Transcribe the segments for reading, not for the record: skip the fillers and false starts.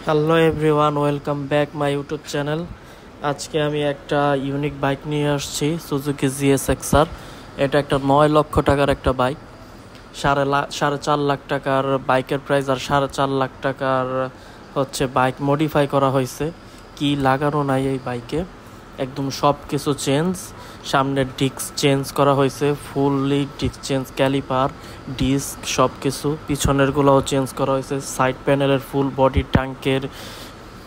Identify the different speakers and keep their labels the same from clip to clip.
Speaker 1: Hello everyone, welcome back my YouTube channel. আজকে আমি একটা ইউনিক বাইক নিয়ে আসছি, সুজুকি জিএসএক্সআর। এটা একটা 9 লক্ষ টাকার একটা বাইক। 4.5 লাখ টাকার বাইকের প্রাইস, আর 4.5 লাখ টাকার হচ্ছে বাইক মডিফাই করা হয়েছে। কি লাগানো নাই এই বাইকে, একদম সব কিছু চেঞ্জ। সামনের ডিস্ক চেঞ্জ করা হয়েছে, fully disc change, caliper, disc সব কিছু। পিছনেরগুলোও চেঞ্জ করা হয়েছে। সাইড প্যানেলের ফুল বডি,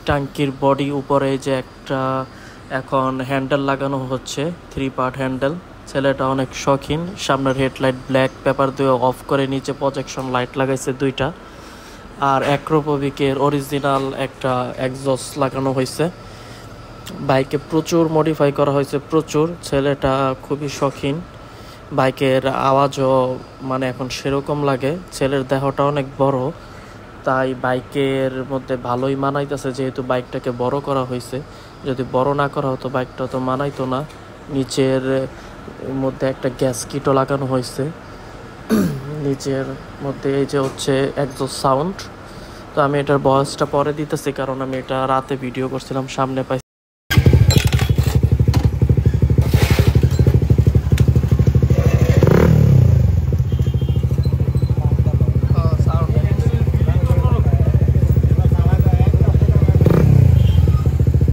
Speaker 1: টাঙ্কির বডি উপরে যে একটা এখন হ্যান্ডেল লাগানো হচ্ছে, 3 পার্ট হ্যান্ডেল। ছেলেটা অনেক শখিন। সামনের হেডলাইট ব্ল্যাক পেপার দিয়ে অফ করে নিচে প্রজেকশন লাইট লাগাইছে 2টা। আর অ্যাক্রোপোভিকের অরিজিনাল একটা এক্সজস্ট লাগানো হয়েছে। বাইকে প্রচুর মডিফাই করা হয়েছে, প্রচুর। ছেলেটা খুবই শখিন। বাইকের আওয়াজও মানে এখন সেরকম লাগে। ছেলের দেহটা অনেক বড়, তাই বাইকের মধ্যে ভালোই মানাইতেছে, যেহেতু বাইকটাকে বড় করা হয়েছে। যদি বড় না করা হতো বাইকটা তো মানাইতো না। নিচের মধ্যে একটা গ্যাস কিটও লাগানো হয়েছে। নিচের মধ্যে এই যে হচ্ছে এক্সজস্ট সাউন্ড। তো আমি এটার ভয়েসটা পরে দিতেছি, কারণ আমি এটা রাতে ভিডিও করছিলাম, সামনে পাই